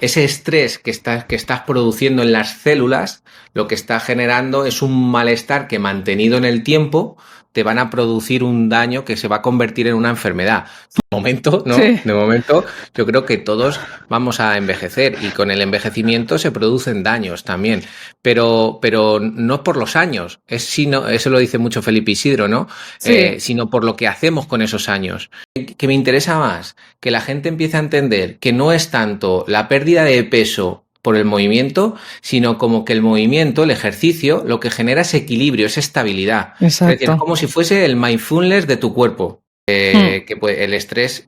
ese estrés que estás produciendo en las células, lo que está generando es un malestar que mantenido en el tiempo te van a producir un daño que se va a convertir en una enfermedad. De momento, ¿no? Sí. De momento, yo creo que todos vamos a envejecer y con el envejecimiento se producen daños también, pero no por los años, eso lo dice mucho Felipe Isidro, ¿no? Sí. Sino por lo que hacemos con esos años. Que me interesa más que la gente empiece a entender que no es tanto la pérdida de peso por el movimiento, sino como que el movimiento, el ejercicio, lo que genera es equilibrio, es estabilidad. Exacto. Es decir, como si fuese el mindfulness de tu cuerpo. Que pues, el estrés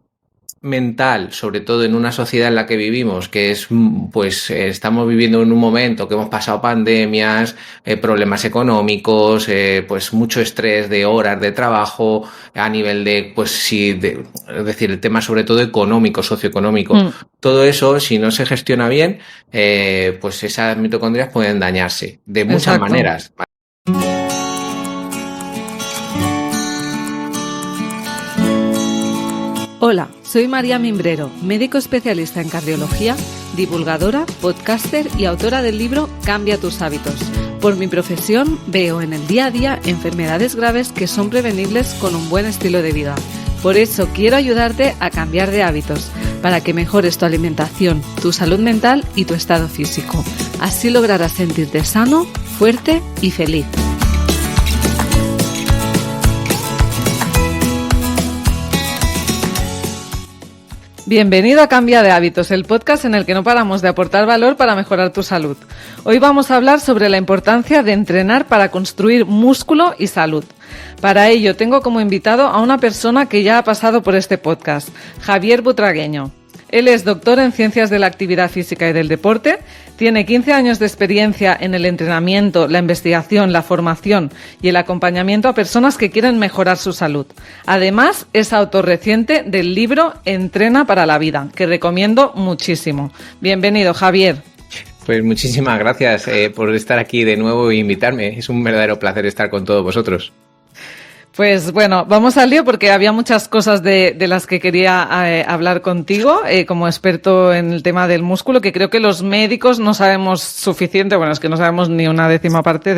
mental, sobre todo en una sociedad en la que vivimos, que es, pues, estamos viviendo en un momento que hemos pasado pandemias, problemas económicos, pues mucho estrés de horas de trabajo a nivel de, pues sí, es decir, el tema sobre todo económico, socioeconómico. Todo eso, si no se gestiona bien, pues esas mitocondrias pueden dañarse de muchas maneras. Hola, soy María Mimbrero, médico especialista en cardiología, divulgadora, podcaster y autora del libro Cambia tus hábitos. Por mi profesión veo en el día a día enfermedades graves que son prevenibles con un buen estilo de vida. Por eso quiero ayudarte a cambiar de hábitos, para que mejores tu alimentación, tu salud mental y tu estado físico. Así lograrás sentirte sano, fuerte y feliz. Bienvenido a Cambia de Hábitos, el podcast en el que no paramos de aportar valor para mejorar tu salud. Hoy vamos a hablar sobre la importancia de entrenar para construir músculo y salud. Para ello tengo como invitado a una persona que ya ha pasado por este podcast, Javier Butragueño. Él es doctor en Ciencias de la Actividad Física y del Deporte, tiene 15 años de experiencia en el entrenamiento, la investigación, la formación y el acompañamiento a personas que quieren mejorar su salud. Además, es autor reciente del libro Entrena para la vida, que recomiendo muchísimo. Bienvenido, Javier. Pues muchísimas gracias por estar aquí de nuevo e invitarme. Es un verdadero placer estar con todos vosotros. Pues bueno, vamos al lío porque había muchas cosas de las que quería hablar contigo como experto en el tema del músculo, que creo que los médicos no sabemos suficiente, bueno, es que no sabemos ni una décima parte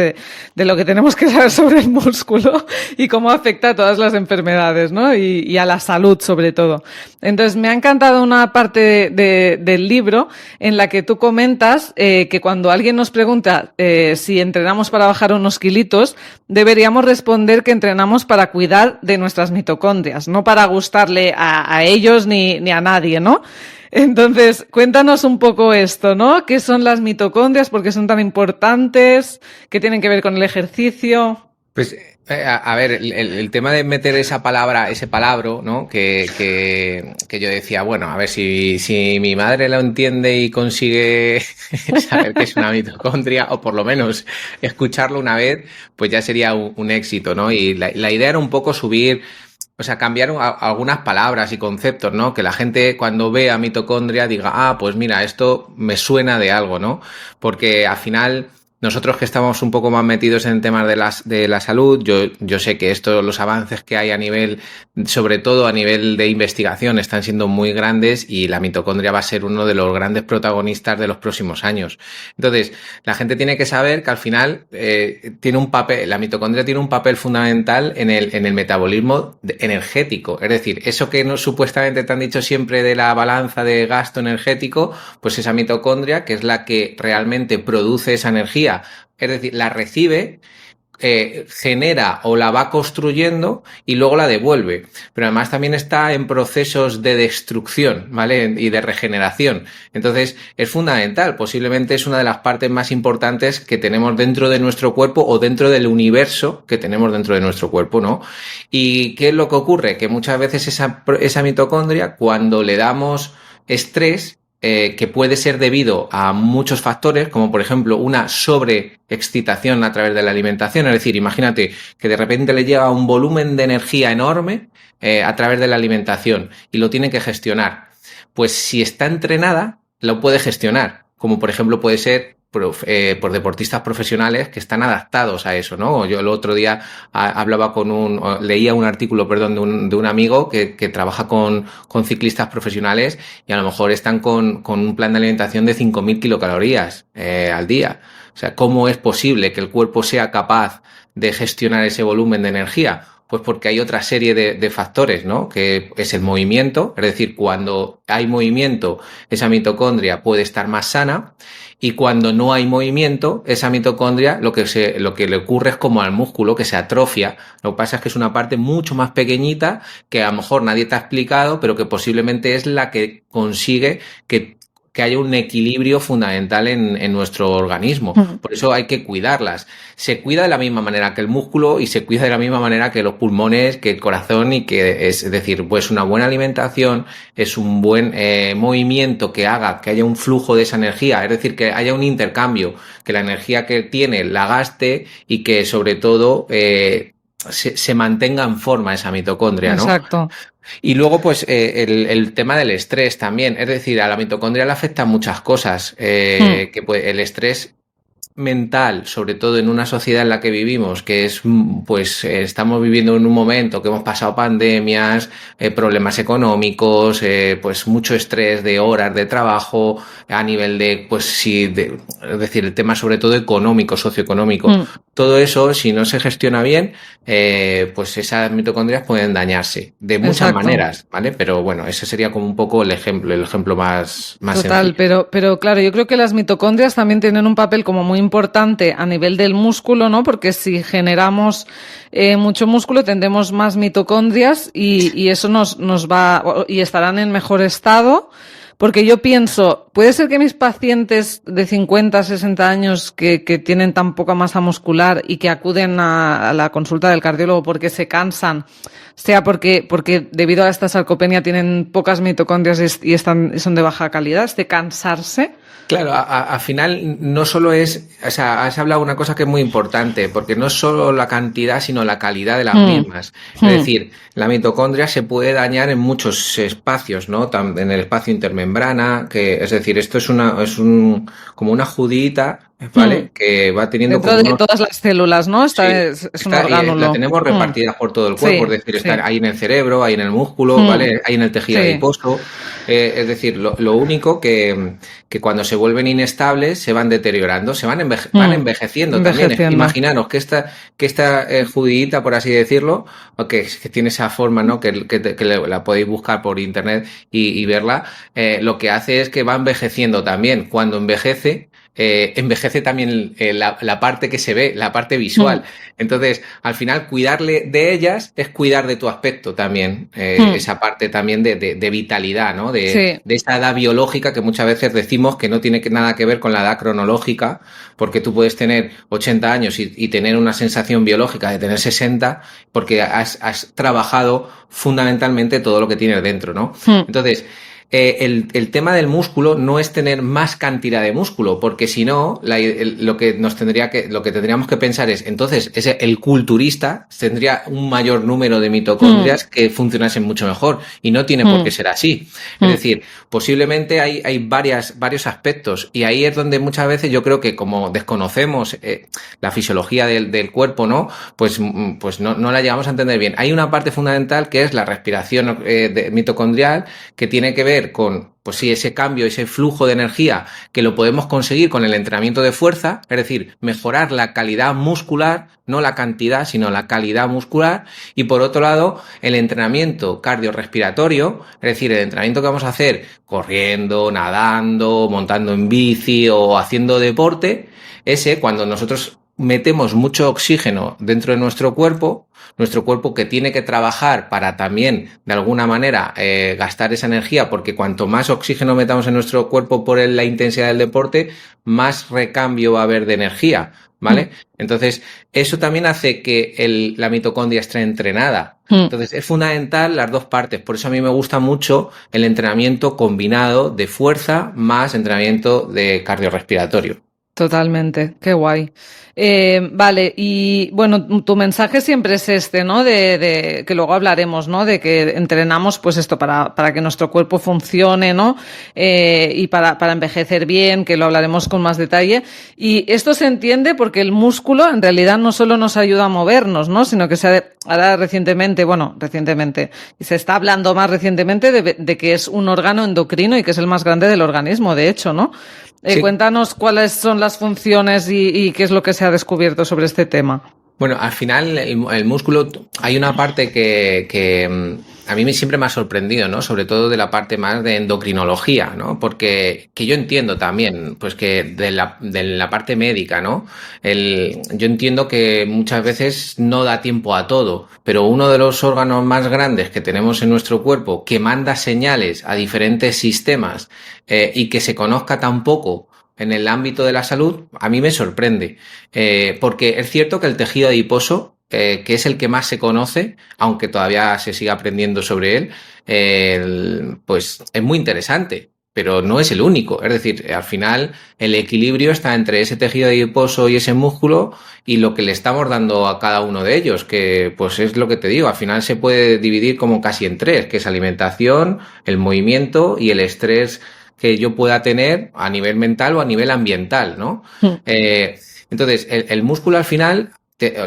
de lo que tenemos que saber sobre el músculo y cómo afecta a todas las enfermedades, ¿no? Y a la salud sobre todo. Entonces me ha encantado una parte del libro en la que tú comentas que cuando alguien nos pregunta si entrenamos para bajar unos kilitos, deberíamos responder que entrenamos para cuidar de nuestras mitocondrias, no para gustarle a ellos ni a nadie, ¿no? Entonces, cuéntanos un poco esto, ¿no? ¿Qué son las mitocondrias? ¿Por qué son tan importantes? ¿Qué tienen que ver con el ejercicio? Pues, a ver, el tema de meter ese palabro, ¿no? Que yo decía, bueno, a ver si mi madre lo entiende y consigue saber qué es una mitocondria, o por lo menos escucharlo una vez, pues ya sería un éxito, ¿no? Y la idea era un poco subir, o sea, cambiar algunas palabras y conceptos, ¿no? Que la gente cuando ve a mitocondria diga, pues mira, esto me suena de algo, ¿no? Porque al final, nosotros que estamos un poco más metidos en temas de la salud, yo sé que los avances que hay a nivel, sobre todo a nivel de investigación, están siendo muy grandes y la mitocondria va a ser uno de los grandes protagonistas de los próximos años. Entonces, la gente tiene que saber que al final la mitocondria tiene un papel fundamental en el metabolismo energético. Es decir, eso que supuestamente te han dicho siempre de la balanza de gasto energético, pues esa mitocondria, que es la que realmente produce esa energía, es decir, la recibe, genera o la va construyendo y luego la devuelve. Pero además también está en procesos de destrucción, ¿vale? Y de regeneración. Entonces, es fundamental. Posiblemente es una de las partes más importantes que tenemos dentro de nuestro cuerpo o dentro del universo que tenemos dentro de nuestro cuerpo, ¿no? ¿Y qué es lo que ocurre? Que muchas veces esa mitocondria, cuando le damos estrés, que puede ser debido a muchos factores, como por ejemplo una sobreexcitación a través de la alimentación. Es decir, imagínate que de repente le llega un volumen de energía enorme a través de la alimentación y lo tiene que gestionar. Pues si está entrenada, lo puede gestionar, como por ejemplo puede ser por deportistas profesionales que están adaptados a eso, ¿no? Yo el otro día leía un artículo, perdón, de un amigo que trabaja con ciclistas profesionales y a lo mejor están con un plan de alimentación de 5.000 kilocalorías al día. O sea, ¿cómo es posible que el cuerpo sea capaz de gestionar ese volumen de energía? Pues porque hay otra serie de factores, ¿no? Que es el movimiento, es decir, cuando hay movimiento, esa mitocondria puede estar más sana, y cuando no hay movimiento, esa mitocondria lo que le ocurre es como al músculo, que se atrofia. Lo que pasa es que es una parte mucho más pequeñita que a lo mejor nadie te ha explicado, pero que posiblemente es la que consigue que haya un equilibrio fundamental en nuestro organismo. Por eso hay que cuidarlas. Se cuida de la misma manera que el músculo y se cuida de la misma manera que los pulmones, que el corazón, y que es decir, pues una buena alimentación, es un buen movimiento que haga que haya un flujo de esa energía, es decir, que haya un intercambio, que la energía que tiene la gaste y que sobre todo se mantenga en forma esa mitocondria, ¿no? Exacto. Y luego, pues, el tema del estrés también. Es decir, a la mitocondria le afectan muchas cosas. Que pues, el estrés mental, sobre todo en una sociedad en la que vivimos, que es, pues, estamos viviendo en un momento que hemos pasado pandemias, problemas económicos, pues, mucho estrés de horas de trabajo, a nivel de, pues, es decir, el tema sobre todo económico, socioeconómico. Todo eso, si no se gestiona bien, pues esas mitocondrias pueden dañarse de muchas maneras, ¿vale? Pero bueno, ese sería como un poco el ejemplo más total, sencillo. pero claro, yo creo que las mitocondrias también tienen un papel como muy importante a nivel del músculo, ¿no? Porque si generamos mucho músculo, tendremos más mitocondrias y eso nos va, y estarán en mejor estado. Porque yo pienso, puede ser que mis pacientes de 50, 60 años que tienen tan poca masa muscular y que acuden a la consulta del cardiólogo porque se cansan, sea porque debido a esta sarcopenia tienen pocas mitocondrias y son de baja calidad, de cansarse. Claro, al final no solo es, o sea, has hablado una cosa que es muy importante, porque no es solo la cantidad, sino la calidad de las mismas. Es decir, la mitocondria se puede dañar en muchos espacios, ¿no? En el espacio intermembrana, es decir, esto es como una judita, ¿vale? Que va teniendo dentro de todas las células, ¿no? Es un orgánulo. La tenemos repartidas por todo el cuerpo, es decir, está ahí en el cerebro, ahí en el músculo, ¿vale? Ahí en el tejido adiposo. Es decir, lo único que cuando se vuelven inestables se van deteriorando, van envejeciendo también. Imaginaros que esta judita, por así decirlo, que tiene esa forma, ¿no? Que la podéis buscar por internet y verla, lo que hace es que va envejeciendo también. Cuando envejece también la parte que se ve, la parte visual. Entonces, al final, cuidarle de ellas es cuidar de tu aspecto también, esa parte también de vitalidad, ¿no? De esa edad biológica que muchas veces decimos que no tiene nada que ver con la edad cronológica, porque tú puedes tener 80 años y tener una sensación biológica de tener 60, porque has trabajado fundamentalmente todo lo que tienes dentro, ¿no? Entonces, el tema del músculo no es tener más cantidad de músculo, porque si no, lo que tendríamos que pensar es, entonces, el culturista tendría un mayor número de mitocondrias que funcionasen mucho mejor, y no tiene por qué ser así. Es decir, posiblemente hay varios aspectos, y ahí es donde muchas veces yo creo que como desconocemos la fisiología del cuerpo, ¿no? Pues no la llegamos a entender bien. Hay una parte fundamental que es la respiración mitocondrial, que tiene que ver con, pues sí, ese cambio, ese flujo de energía que lo podemos conseguir con el entrenamiento de fuerza, es decir, mejorar la calidad muscular, no la cantidad, sino la calidad muscular. Y por otro lado, el entrenamiento cardiorrespiratorio, es decir, el entrenamiento que vamos a hacer corriendo, nadando, montando en bici o haciendo deporte, cuando nosotros metemos mucho oxígeno dentro de nuestro cuerpo que tiene que trabajar para también, de alguna manera, gastar esa energía, porque cuanto más oxígeno metamos en nuestro cuerpo por la intensidad del deporte, más recambio va a haber de energía, ¿vale? Entonces, eso también hace que la mitocondria esté entrenada. Entonces, es fundamental las dos partes. Por eso a mí me gusta mucho el entrenamiento combinado de fuerza más entrenamiento de cardiorrespiratorio. Totalmente, qué guay. Vale, y bueno, tu mensaje siempre es este, ¿no? De que luego hablaremos, ¿no? De que entrenamos, pues esto, para que nuestro cuerpo funcione, ¿no? Y para envejecer bien, que lo hablaremos con más detalle. Y esto se entiende porque el músculo en realidad no solo nos ayuda a movernos, ¿no? Sino que ahora recientemente, y se está hablando más recientemente de que es un órgano endocrino y que es el más grande del organismo, de hecho, ¿no? Sí. Cuéntanos cuáles son las funciones y qué es lo que se ha descubierto sobre este tema. Bueno, al final el músculo, hay una parte que a mí siempre me ha sorprendido, ¿no? Sobre todo de la parte más de endocrinología, ¿no? Porque que yo entiendo también, pues que de la parte médica, ¿no? Yo entiendo que muchas veces no da tiempo a todo, pero uno de los órganos más grandes que tenemos en nuestro cuerpo, que manda señales a diferentes sistemas y que se conozca tan poco en el ámbito de la salud, a mí me sorprende, porque es cierto que el tejido adiposo, que es el que más se conoce, aunque todavía se siga aprendiendo sobre él, pues es muy interesante, pero no es el único. Es decir, al final el equilibrio está entre ese tejido adiposo y ese músculo y lo que le estamos dando a cada uno de ellos, que pues es lo que te digo, al final se puede dividir como casi en tres, que es alimentación, el movimiento y el estrés que yo pueda tener a nivel mental o a nivel ambiental, ¿no? Entonces, el músculo al final,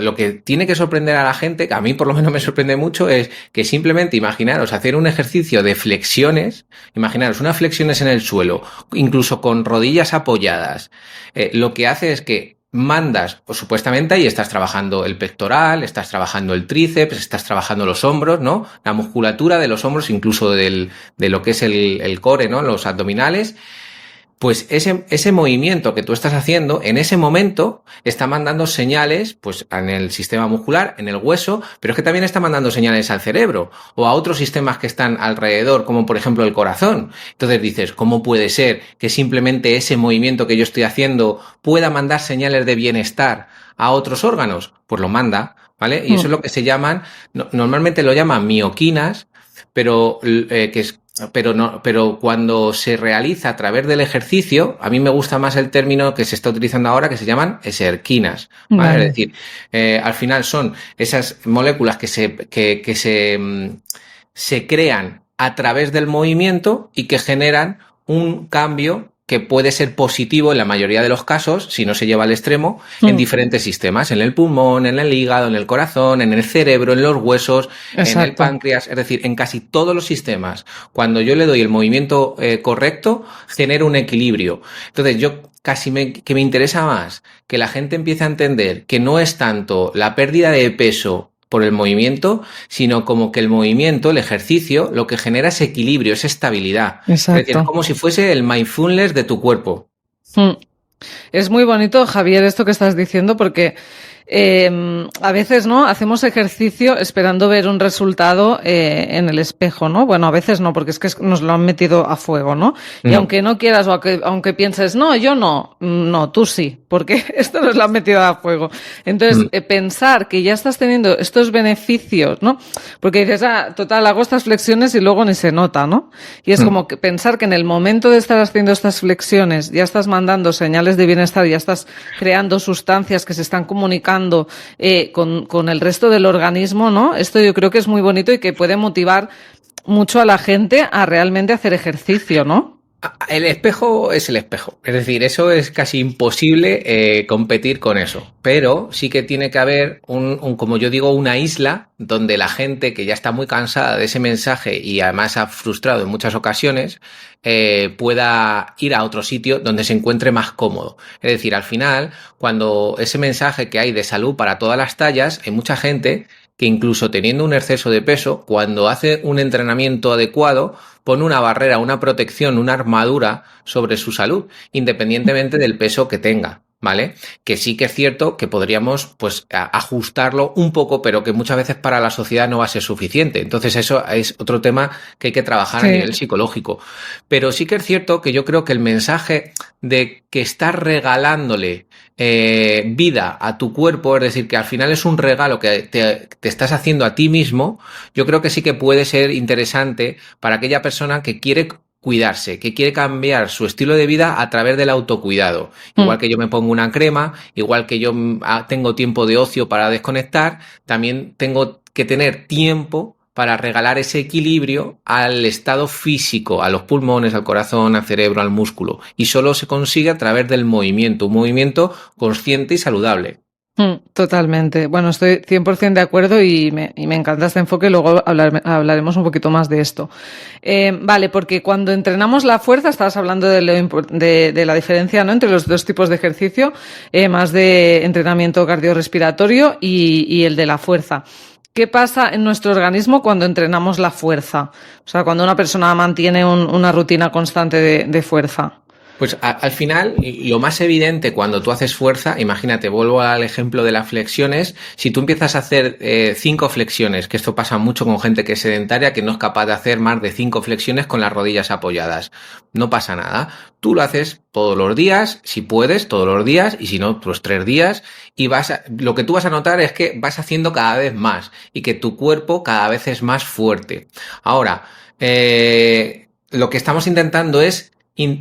lo que tiene que sorprender a la gente, que a mí por lo menos me sorprende mucho, es que simplemente imaginaros hacer un ejercicio de flexiones, imaginaros unas flexiones en el suelo, incluso con rodillas apoyadas, lo que hace es que mandas, pues supuestamente ahí estás trabajando el pectoral, estás trabajando el tríceps, estás trabajando los hombros, ¿no? La musculatura de los hombros, incluso de lo que es el core, ¿no? Los abdominales. Pues ese movimiento que tú estás haciendo, en ese momento, está mandando señales, pues, en el sistema muscular, en el hueso, pero es que también está mandando señales al cerebro o a otros sistemas que están alrededor, como por ejemplo el corazón. Entonces dices, ¿cómo puede ser que simplemente ese movimiento que yo estoy haciendo pueda mandar señales de bienestar a otros órganos? Pues lo manda, ¿vale? Y eso es lo que se llaman, normalmente lo llaman mioquinas, pero pero cuando se realiza a través del ejercicio, a mí me gusta más el término que se está utilizando ahora, que se llaman eserquinas, ¿vale? Vale. Es decir, al final son esas moléculas que se crean a través del movimiento y que generan un cambio que puede ser positivo en la mayoría de los casos, si no se lleva al extremo, en diferentes sistemas, en el pulmón, en el hígado, en el corazón, en el cerebro, en los huesos, exacto, en el páncreas, es decir, en casi todos los sistemas. Cuando yo le doy el movimiento correcto, genero un equilibrio. Entonces, yo casi que me interesa más que la gente empiece a entender que no es tanto la pérdida de peso por el movimiento, sino como que el movimiento, el ejercicio, lo que genera es equilibrio, es estabilidad. Exacto. Es decir, como si fuese el mindfulness de tu cuerpo. Es muy bonito, Javier, esto que estás diciendo, porque a veces, ¿no? Hacemos ejercicio esperando ver un resultado en el espejo, ¿no? Bueno, a veces no, porque es que nos lo han metido a fuego, ¿no? Y aunque no quieras o aunque pienses, no, yo no, tú sí, porque esto nos lo han metido a fuego. Entonces, pensar que ya estás teniendo estos beneficios, ¿no? Porque dices, total, hago estas flexiones y luego ni se nota, ¿no? Y es como que pensar que en el momento de estar haciendo estas flexiones ya estás mandando señales de bienestar, ya estás creando sustancias que se están comunicando con el resto del organismo, ¿no? Esto yo creo que es muy bonito y que puede motivar mucho a la gente a realmente hacer ejercicio, ¿no? El espejo es el espejo, es decir, eso es casi imposible competir con eso, pero sí que tiene que haber como yo digo, una isla donde la gente que ya está muy cansada de ese mensaje y además ha frustrado en muchas ocasiones, pueda ir a otro sitio donde se encuentre más cómodo. Es decir, al final, cuando ese mensaje que hay de salud para todas las tallas, hay mucha gente que incluso teniendo un exceso de peso, cuando hace un entrenamiento adecuado, pone una barrera, una protección, una armadura sobre su salud, independientemente del peso que tenga, ¿vale? Que sí que es cierto que podríamos, pues, ajustarlo un poco, pero que muchas veces para la sociedad no va a ser suficiente. Entonces eso es otro tema que hay que trabajar a nivel psicológico. Pero sí que es cierto que yo creo que el mensaje de que estás regalándole vida a tu cuerpo, es decir, que al final es un regalo que te estás haciendo a ti mismo, yo creo que sí que puede ser interesante para aquella persona que quiere cuidarse, que quiere cambiar su estilo de vida a través del autocuidado. Igual que yo me pongo una crema, igual que yo tengo tiempo de ocio para desconectar, también tengo que tener tiempo para regalar ese equilibrio al estado físico, a los pulmones, al corazón, al cerebro, al músculo. Y solo se consigue a través del movimiento, un movimiento consciente y saludable. Totalmente. Bueno, estoy 100% de acuerdo y me encanta este enfoque. Luego hablaremos un poquito más de esto. Vale, porque cuando entrenamos la fuerza, estabas hablando de la diferencia, ¿no?, entre los dos tipos de ejercicio, más de entrenamiento cardiorrespiratorio y el de la fuerza. ¿Qué pasa en nuestro organismo cuando entrenamos la fuerza? O sea, cuando una persona mantiene una rutina constante de fuerza. Pues al final, lo más evidente cuando tú haces fuerza, imagínate, vuelvo al ejemplo de las flexiones, si tú empiezas a hacer 5 flexiones, que esto pasa mucho con gente que es sedentaria, que no es capaz de hacer más de 5 flexiones con las rodillas apoyadas, no pasa nada. Tú lo haces todos los días, si puedes, todos los días, y si no, pues 3 días, y lo que tú vas a notar es que vas haciendo cada vez más, y que tu cuerpo cada vez es más fuerte. Ahora, lo que estamos intentando es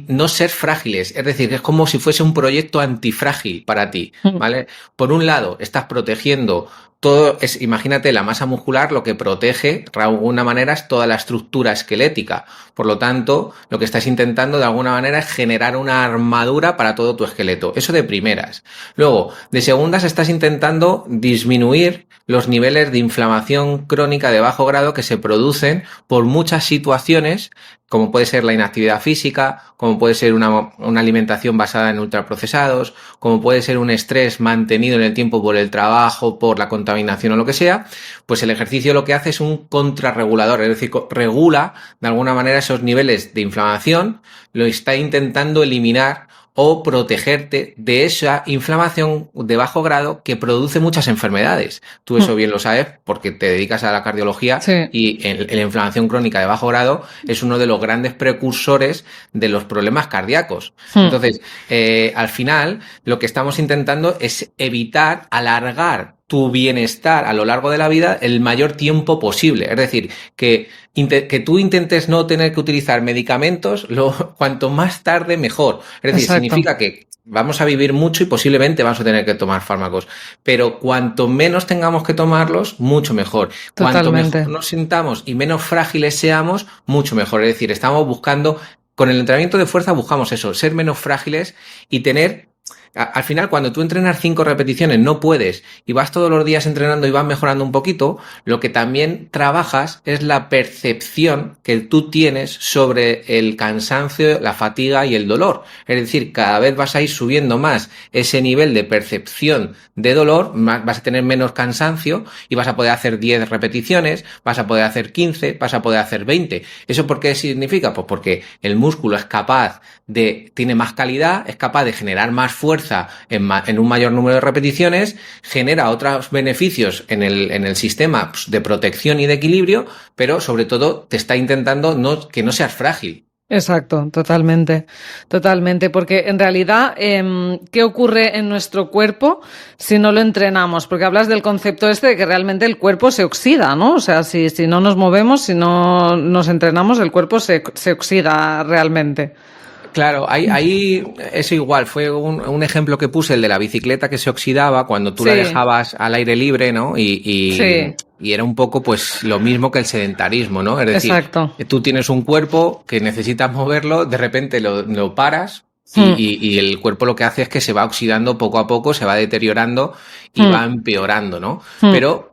no ser frágiles, es decir, es como si fuese un proyecto antifrágil para ti, ¿vale? Por un lado, estás protegiendo todo, imagínate la masa muscular, lo que protege de alguna manera es toda la estructura esquelética. Por lo tanto, lo que estás intentando de alguna manera es generar una armadura para todo tu esqueleto. Eso de primeras. Luego, de segundas, estás intentando disminuir los niveles de inflamación crónica de bajo grado que se producen por muchas situaciones, como puede ser la inactividad física, como puede ser una alimentación basada en ultraprocesados, como puede ser un estrés mantenido en el tiempo por el trabajo, por la contaminación o lo que sea. Pues el ejercicio lo que hace es un contrarregulador, es decir, regula de alguna manera esos niveles de inflamación, lo está intentando eliminar o protegerte de esa inflamación de bajo grado que produce muchas enfermedades. Tú eso bien lo sabes porque te dedicas a la cardiología, sí. Y la inflamación crónica de bajo grado es uno de los grandes precursores de los problemas cardíacos. Entonces, al final, lo que estamos intentando es evitar alargar tu bienestar a lo largo de la vida el mayor tiempo posible. Es decir, que tú intentes no tener que utilizar medicamentos cuanto más tarde mejor. Es decir, Exacto. Significa que vamos a vivir mucho y posiblemente vamos a tener que tomar fármacos. Pero cuanto menos tengamos que tomarlos, mucho mejor. Totalmente. Cuanto mejor nos sintamos y menos frágiles seamos, mucho mejor. Es decir, estamos buscando, con el entrenamiento de fuerza buscamos eso, ser menos frágiles y tener... Al final, cuando tú entrenas 5 repeticiones no puedes y vas todos los días entrenando y vas mejorando un poquito, lo que también trabajas es la percepción que tú tienes sobre el cansancio, la fatiga y el dolor. Es decir, cada vez vas a ir subiendo más ese nivel de percepción de dolor, vas a tener menos cansancio y vas a poder hacer 10 repeticiones, vas a poder hacer 15, vas a poder hacer 20. ¿Eso por qué significa? Pues porque el músculo es capaz tiene más calidad, es capaz de generar más fuerza en un mayor número de repeticiones, genera otros beneficios en el sistema de protección y de equilibrio, pero sobre todo te está intentando que no seas frágil. Exacto, totalmente, porque en realidad, ¿qué ocurre en nuestro cuerpo si no lo entrenamos? Porque hablas del concepto de que realmente el cuerpo se oxida, ¿no? O sea, si no nos movemos, si no nos entrenamos, el cuerpo se oxida realmente. Claro, ahí eso igual, fue un ejemplo que puse, el de la bicicleta que se oxidaba cuando tú la dejabas al aire libre, ¿no? Y era un poco pues lo mismo que el sedentarismo, ¿no? Es decir, Exacto. Tú tienes un cuerpo que necesitas moverlo, de repente lo paras y el cuerpo lo que hace es que se va oxidando poco a poco, se va deteriorando y va empeorando, ¿no? Pero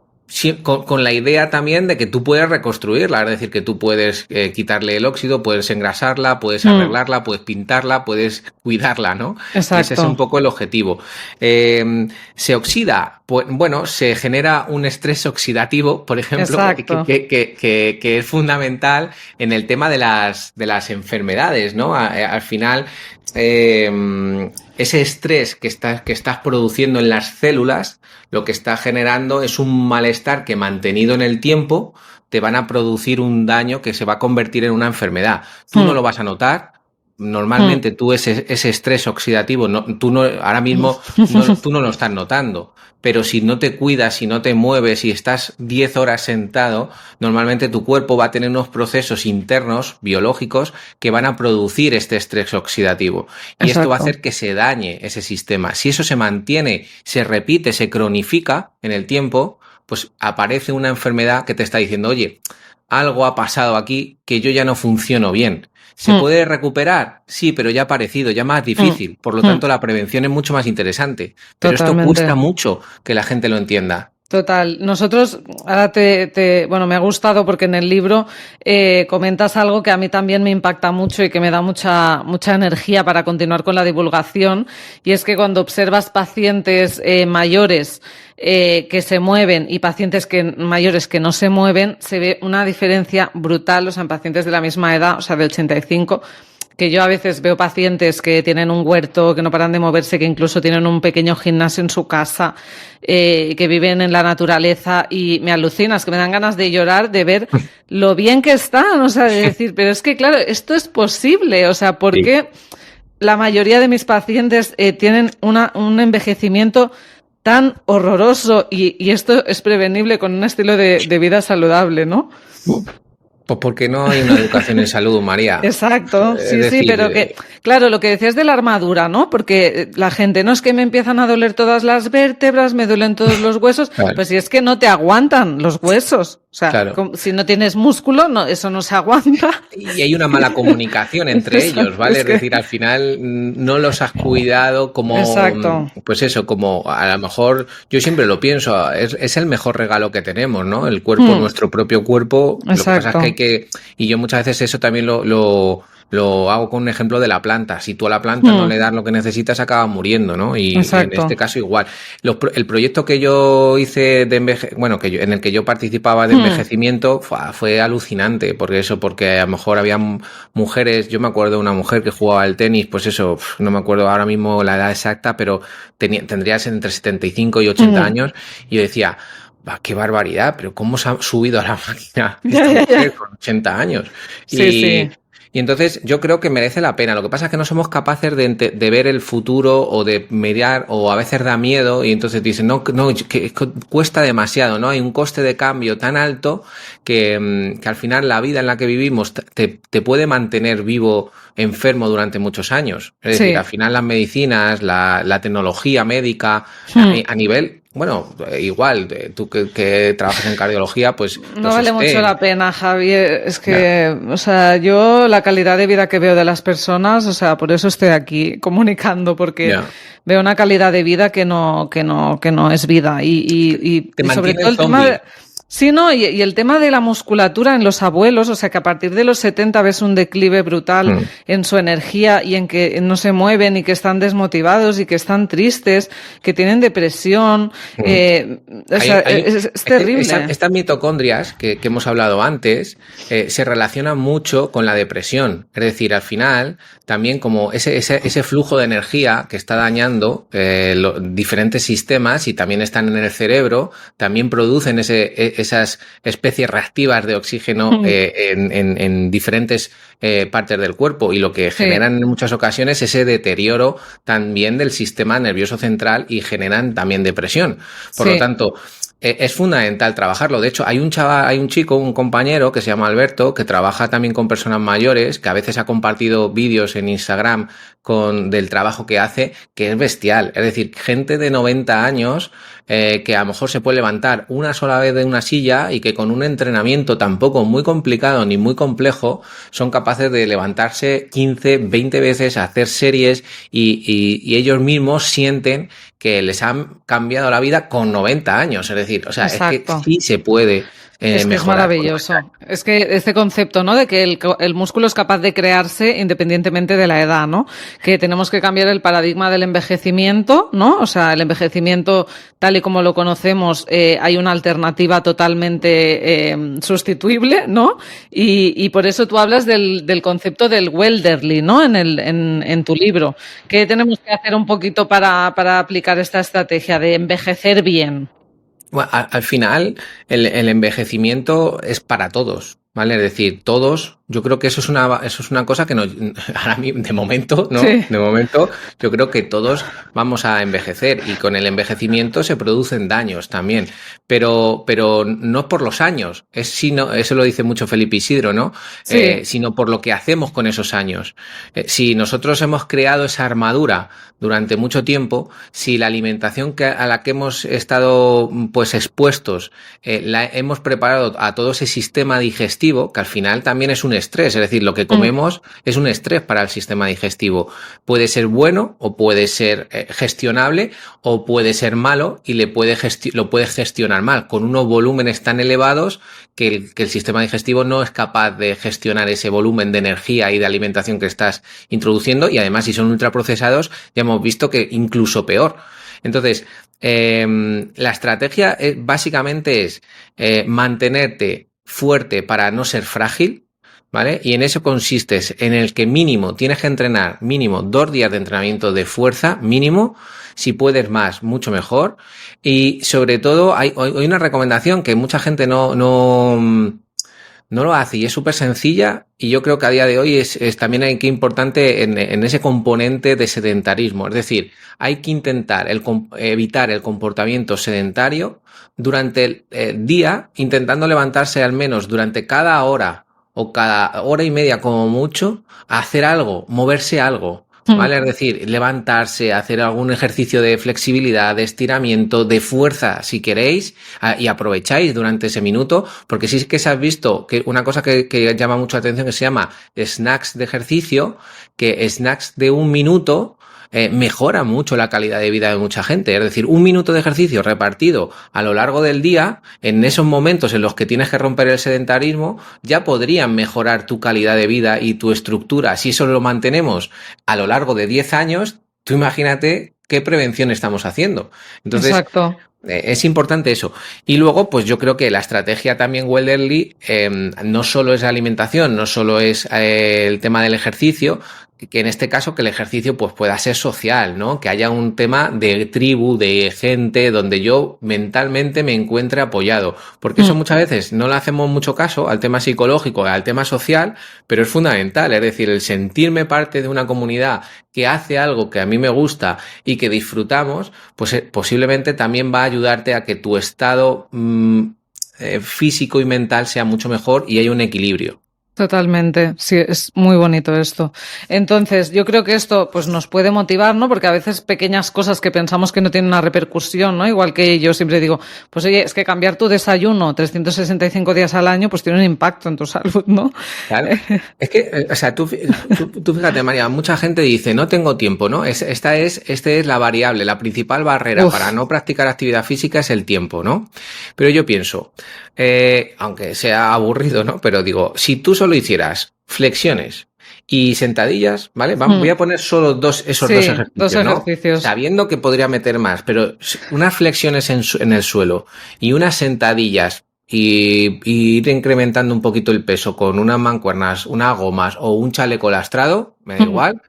con la idea también de que tú puedes reconstruirla, es decir, que tú puedes quitarle el óxido, puedes engrasarla, puedes arreglarla, puedes pintarla, puedes cuidarla, ¿no? Exacto. Ese es un poco el objetivo. ¿Se oxida? Pues bueno, se genera un estrés oxidativo, por ejemplo, que es fundamental en el tema de las enfermedades, ¿no? Al final, ese estrés que estás produciendo en las células, lo que está generando es un malestar que, mantenido en el tiempo, te van a producir un daño que se va a convertir en una enfermedad. Tú no lo vas a notar, normalmente tú ese estrés oxidativo, ahora mismo tú no lo estás notando, pero si no te cuidas, si no te mueves, si estás 10 horas sentado, normalmente tu cuerpo va a tener unos procesos internos biológicos que van a producir este estrés oxidativo. Y esto va a hacer que se dañe ese sistema. Si eso se mantiene, se repite, se cronifica en el tiempo, pues aparece una enfermedad que te está diciendo, oye, algo ha pasado aquí que yo ya no funciono bien. ¿Se puede recuperar? Sí, pero ya ha aparecido, ya más difícil. Por lo tanto, la prevención es mucho más interesante. Pero esto cuesta mucho que la gente lo entienda. Total. Nosotros, ahora bueno, me ha gustado porque en el libro comentas algo que a mí también me impacta mucho y que me da mucha energía para continuar con la divulgación, y es que cuando observas pacientes mayores que se mueven y pacientes mayores que no se mueven, se ve una diferencia brutal, o sea, en pacientes de la misma edad, o sea, de 85, que yo a veces veo pacientes que tienen un huerto, que no paran de moverse, que incluso tienen un pequeño gimnasio en su casa, que viven en la naturaleza, y me alucinas, que me dan ganas de llorar de ver lo bien que están, o sea, de decir, pero es que claro, esto es posible, o sea, ¿por qué la mayoría de mis pacientes tienen un envejecimiento tan horroroso y esto es prevenible con un estilo de vida saludable, ¿no? Pues porque no hay una educación en salud, María. Exacto, sí, pero que, claro, lo que decías de la armadura, ¿no? Porque la gente, no es que me empiezan a doler todas las vértebras, me duelen todos los huesos, pues si es que no te aguantan los huesos. O sea, si no tienes músculo, eso no se aguanta. Y hay una mala comunicación entre ellos, ¿vale? Es decir, al final no los has cuidado como... Exacto. Pues eso, como a lo mejor, yo siempre lo pienso, es el mejor regalo que tenemos, ¿no? El cuerpo, nuestro propio cuerpo. Exacto. Lo que pasa es que y yo muchas veces eso también lo hago con un ejemplo de la planta. Si tú a la planta no le das lo que necesitas, acaba muriendo, ¿no? Y en este caso igual. El proyecto que yo hice en el que yo participaba de envejecimiento fue alucinante, porque a lo mejor había mujeres, yo me acuerdo de una mujer que jugaba al tenis, pues eso, no me acuerdo ahora mismo la edad exacta, pero tendrías entre 75 y 80 años, y yo decía, qué barbaridad, pero cómo se ha subido a la máquina esta mujer con 80 años. Y entonces yo creo que merece la pena. Lo que pasa es que no somos capaces de ver el futuro o de mediar, o a veces da miedo y entonces dicen, no, que cuesta demasiado, ¿no? Hay un coste de cambio tan alto que al final la vida en la que vivimos te puede mantener vivo, enfermo durante muchos años. Es decir, al final las medicinas, la tecnología médica a nivel... Bueno, igual, tú que trabajas en cardiología, pues... No vale mucho la pena, Javier. Es que, o sea, yo la calidad de vida que veo de las personas, o sea, por eso estoy aquí comunicando, porque veo una calidad de vida que no es vida. Y sobre todo el tema de... Sí, no, y el tema de la musculatura en los abuelos, o sea, que a partir de los 70 ves un declive brutal en su energía y en que no se mueven y que están desmotivados y que están tristes, que tienen depresión, o sea, es terrible. Estas mitocondrias que hemos hablado antes se relacionan mucho con la depresión. Es decir, al final, también como ese flujo de energía que está dañando diferentes sistemas y también están en el cerebro, también producen esas especies reactivas de oxígeno en diferentes partes del cuerpo, y lo que generan en muchas ocasiones ese deterioro también del sistema nervioso central y generan también depresión. Por lo tanto, es fundamental trabajarlo. De hecho, hay un chico, un compañero que se llama Alberto, que trabaja también con personas mayores, que a veces ha compartido vídeos en Instagram del trabajo que hace, que es bestial. Es decir, gente de 90 años que a lo mejor se puede levantar una sola vez de una silla y que con un entrenamiento tampoco muy complicado ni muy complejo son capaces de levantarse 15, 20 veces, hacer series y ellos mismos sienten que les han cambiado la vida con 90 años. Es decir, o sea, es que sí se puede es que es maravilloso. Es que este concepto, ¿no? De que el músculo es capaz de crearse independientemente de la edad, ¿no? Que tenemos que cambiar el paradigma del envejecimiento, ¿no? O sea, el envejecimiento tal y como lo conocemos, hay una alternativa totalmente sustituible, ¿no? Y por eso tú hablas del concepto del welderly, ¿no? En tu libro. ¿Qué tenemos que hacer un poquito para aplicar esta estrategia de envejecer bien? Bueno, al final, el envejecimiento es para todos, ¿vale? Es decir, todos Yo creo que eso es una cosa que ahora mismo, de momento, ¿no? Sí. De momento, yo creo que todos vamos a envejecer y con el envejecimiento se producen daños también. Pero no por los años, eso lo dice mucho Felipe Isidro, ¿no? Sí. Sino por lo que hacemos con esos años. Si nosotros hemos creado esa armadura durante mucho tiempo, si la alimentación a la que hemos estado pues expuestos, la hemos preparado a todo ese sistema digestivo, que al final también es un estrés, es decir, lo que comemos es un estrés para el sistema digestivo. Puede ser bueno o puede ser gestionable o puede ser malo y lo puedes gestionar mal, con unos volúmenes tan elevados que el sistema digestivo no es capaz de gestionar ese volumen de energía y de alimentación que estás introduciendo, y además si son ultraprocesados ya hemos visto que incluso peor. Entonces, la estrategia básicamente es mantenerte fuerte para no ser frágil, ¿vale? Y en eso consiste en el que tienes que entrenar mínimo 2 días de entrenamiento de fuerza, mínimo. Si puedes más, mucho mejor. Y sobre todo hay una recomendación que mucha gente no lo hace y es súper sencilla, y yo creo que a día de hoy es también importante en ese componente de sedentarismo. Es decir, hay que intentar evitar el comportamiento sedentario durante el día, intentando levantarse al menos durante cada hora o cada hora y media como mucho, hacer algo, moverse algo. ¿Vale? Es decir, levantarse, hacer algún ejercicio de flexibilidad, de estiramiento, de fuerza, si queréis, y aprovecháis durante ese minuto, porque sí que se has visto que una cosa que llama mucho la atención, que se llama snacks de ejercicio, que snacks de 1 minuto mejora mucho la calidad de vida de mucha gente. Es decir, 1 minuto de ejercicio repartido a lo largo del día, en esos momentos en los que tienes que romper el sedentarismo, ya podrían mejorar tu calidad de vida y tu estructura. Si eso lo mantenemos a lo largo de 10 años, tú imagínate qué prevención estamos haciendo. Entonces, exacto. Es importante eso. Y luego, pues yo creo que la estrategia también Welderly no solo es la alimentación, no solo es el tema del ejercicio, que en este caso que el ejercicio pues pueda ser social, ¿no? Que haya un tema de tribu, de gente, donde yo mentalmente me encuentre apoyado. Porque eso muchas veces no le hacemos mucho caso al tema psicológico, al tema social, pero es fundamental. Es decir, el sentirme parte de una comunidad que hace algo que a mí me gusta y que disfrutamos, pues posiblemente también va a ayudarte a que tu estado físico y mental sea mucho mejor y haya un equilibrio. Totalmente, sí, es muy bonito esto. Entonces, yo creo que esto pues nos puede motivar, ¿no? Porque a veces pequeñas cosas que pensamos que no tienen una repercusión, ¿no? Igual que yo siempre digo, pues oye, es que cambiar tu desayuno 365 días al año pues tiene un impacto en tu salud, ¿no? Claro. Es que, o sea, tú fíjate, María, mucha gente dice, no tengo tiempo, ¿no? Esta es la variable, la principal barrera para no practicar actividad física es el tiempo, ¿no? Pero yo pienso, aunque sea aburrido, ¿no? Pero digo, si tú solo hicieras flexiones y sentadillas, ¿vale? Voy a poner solo esos dos ejercicios, ¿no? Sabiendo que podría meter más, pero unas flexiones en el suelo y unas sentadillas y ir incrementando un poquito el peso con unas mancuernas, unas gomas o un chaleco lastrado, me da igual.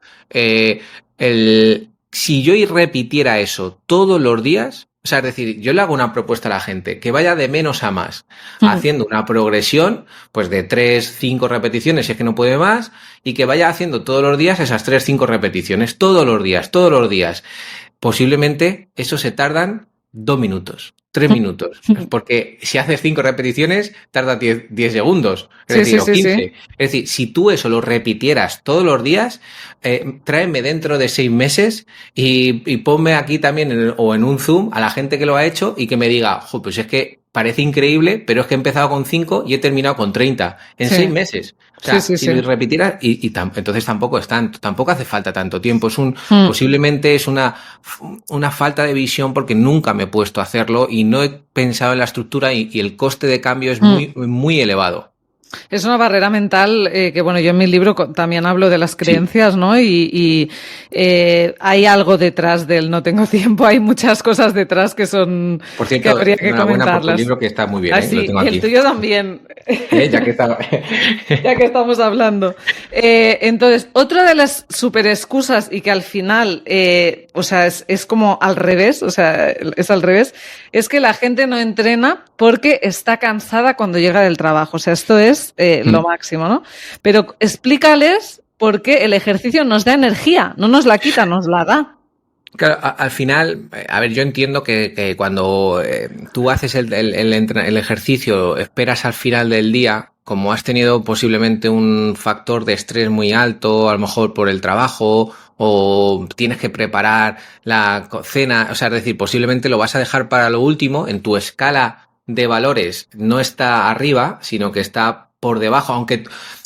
Si yo repitiera eso todos los días, o sea, es decir, yo le hago una propuesta a la gente, que vaya de menos a más, haciendo una progresión, pues de 3-5 repeticiones, si es que no puede más, y que vaya haciendo todos los días esas 3-5 repeticiones, todos los días. Posiblemente eso se tardan 2 minutos, 3 minutos, porque si haces 5 repeticiones, tarda 10 segundos, es decir, o 15. Sí. Es decir, si tú eso lo repitieras todos los días, tráeme dentro de 6 meses y ponme aquí también o en un Zoom a la gente que lo ha hecho y que me diga, pues es que parece increíble, pero es que he empezado con 5 y he terminado con 30 en 6 meses. O sea, si lo repitieras, entonces tampoco hace falta tanto tiempo. Posiblemente es una falta de visión porque nunca me he puesto a hacerlo y no he pensado en la estructura y el coste de cambio es muy elevado. Es una barrera mental que, bueno, yo en mi libro también hablo de las creencias, ¿no? Y hay algo detrás del no tengo tiempo, hay muchas cosas detrás que son... Por cierto, que habría que comentarlas. Por tu libro que está muy bien, sí, lo tengo aquí. Y el tuyo también. Ya que estamos hablando. Entonces, otra de las super excusas y que al final, o sea, es como al revés, o sea, es al revés, es que la gente no entrena porque está cansada cuando llega del trabajo. O sea, esto es es lo máximo, ¿no? Pero explícales por qué el ejercicio nos da energía, no nos la quita, nos la da. Claro, al final, a ver, yo entiendo que cuando tú haces el ejercicio, esperas al final del día, como has tenido posiblemente un factor de estrés muy alto, a lo mejor por el trabajo, o tienes que preparar la cena, o sea, es decir, posiblemente lo vas a dejar para lo último, en tu escala de valores no está arriba, sino que está por debajo, aunque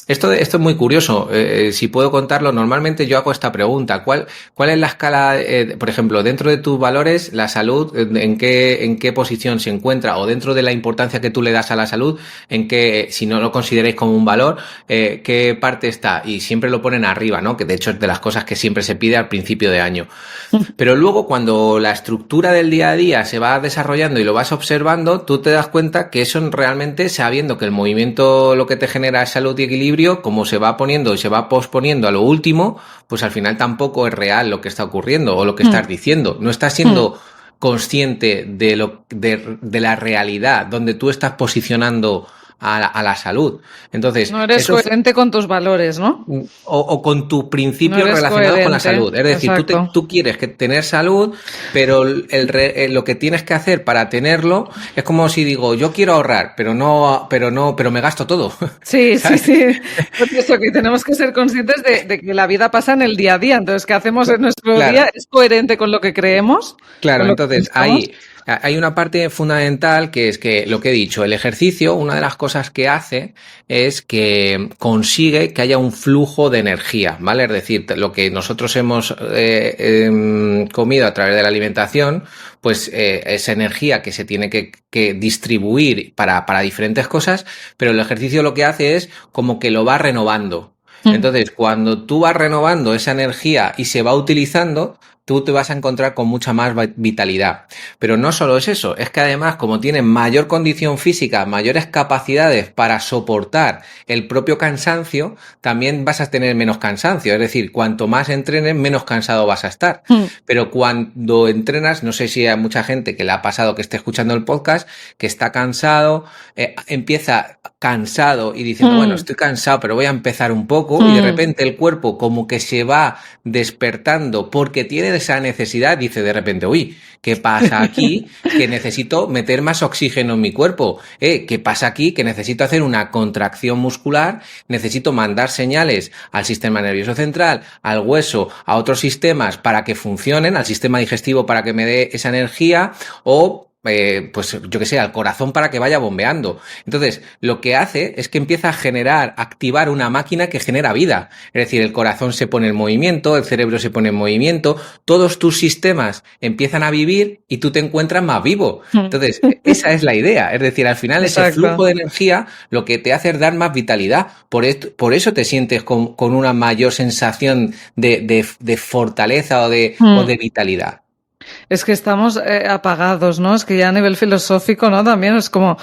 esto es muy curioso. Si puedo contarlo, normalmente yo hago esta pregunta. ¿Cuál es la escala, por ejemplo, dentro de tus valores, la salud, en qué posición se encuentra? O dentro de la importancia que tú le das a la salud, si no lo consideráis como un valor, qué parte está? Y siempre lo ponen arriba, ¿no? Que de hecho es de las cosas que siempre se pide al principio de año. Pero luego, cuando la estructura del día a día se va desarrollando y lo vas observando, tú te das cuenta que eso realmente, sabiendo que el movimiento lo que te genera es salud y equilibrio, como se va poniendo y se va posponiendo a lo último, pues al final tampoco es real lo que está ocurriendo o lo que estás diciendo. No estás siendo consciente de la realidad donde tú estás posicionando a la salud. Entonces, no eres coherente con tus valores, ¿no? O con tus principios relacionados con la salud. Es decir, tú quieres tener salud, pero lo que tienes que hacer para tenerlo es como si digo, yo quiero ahorrar, pero me gasto todo. Sí, sí. Por eso que tenemos que ser conscientes de que la vida pasa en el día a día. Entonces, ¿qué hacemos en nuestro día? ¿Es coherente con lo que creemos? Claro, entonces ahí hay una parte fundamental que es que lo que he dicho, el ejercicio, una de las cosas que hace es que consigue que haya un flujo de energía, ¿vale? Es decir, lo que nosotros hemos comido a través de la alimentación, pues es energía que se tiene que distribuir para diferentes cosas, pero el ejercicio lo que hace es como que lo va renovando. Entonces, cuando tú vas renovando esa energía y se va utilizando, tú te vas a encontrar con mucha más vitalidad. Pero no solo es eso, es que además, como tienes mayor condición física, mayores capacidades para soportar el propio cansancio, también vas a tener menos cansancio. Es decir, cuanto más entrenes, menos cansado vas a estar. Pero cuando entrenas, no sé si hay mucha gente que le ha pasado que esté escuchando el podcast, que está cansado, empieza cansado y diciendo, bueno, estoy cansado, pero voy a empezar un poco, y de repente el cuerpo como que se va despertando porque tiene esa necesidad, dice de repente, uy, ¿qué pasa aquí? Que necesito meter más oxígeno en mi cuerpo. ¿Qué pasa aquí? Que necesito hacer una contracción muscular, necesito mandar señales al sistema nervioso central, al hueso, a otros sistemas para que funcionen, al sistema digestivo para que me dé esa energía, o pues yo que sé, al corazón para que vaya bombeando. Entonces, lo que hace es que empieza a activar una máquina que genera vida. Es decir, el corazón se pone en movimiento, el cerebro se pone en movimiento, todos tus sistemas empiezan a vivir y tú te encuentras más vivo. Entonces, esa es la idea. Es decir, al final ese flujo de energía lo que te hace es dar más vitalidad. Por eso te sientes con una mayor sensación de fortaleza o de vitalidad. Es que estamos apagados, ¿no? Es que ya a nivel filosófico, ¿no? También es como,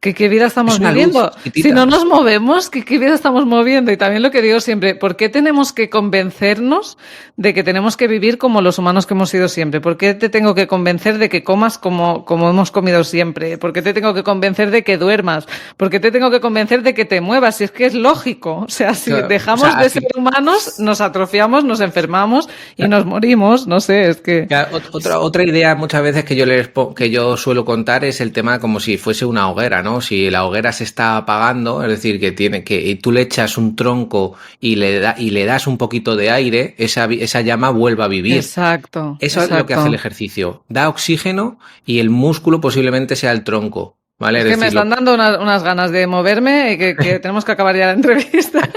¿qué vida estamos viviendo? Si no nos movemos, ¿qué vida estamos moviendo? Y también lo que digo siempre, ¿por qué tenemos que convencernos de que tenemos que vivir como los humanos que hemos sido siempre? ¿Por qué te tengo que convencer de que comas como hemos comido siempre? ¿Por qué te tengo que convencer de que duermas? ¿Por qué te tengo que convencer de que te muevas? Si es que es lógico. O sea, si dejamos de ser humanos, nos atrofiamos, nos enfermamos y nos morimos. No sé, es que... Otra idea muchas veces que yo suelo contar es el tema como si fuese una hoguera, ¿no? Si la hoguera se está apagando, es decir, y tú le echas un tronco y le das un poquito de aire, esa llama vuelve a vivir. Exacto. Eso es lo que hace el ejercicio. Da oxígeno y el músculo posiblemente sea el tronco. ¿Vale? Es que me están dando unas ganas de moverme y que tenemos que acabar ya la entrevista.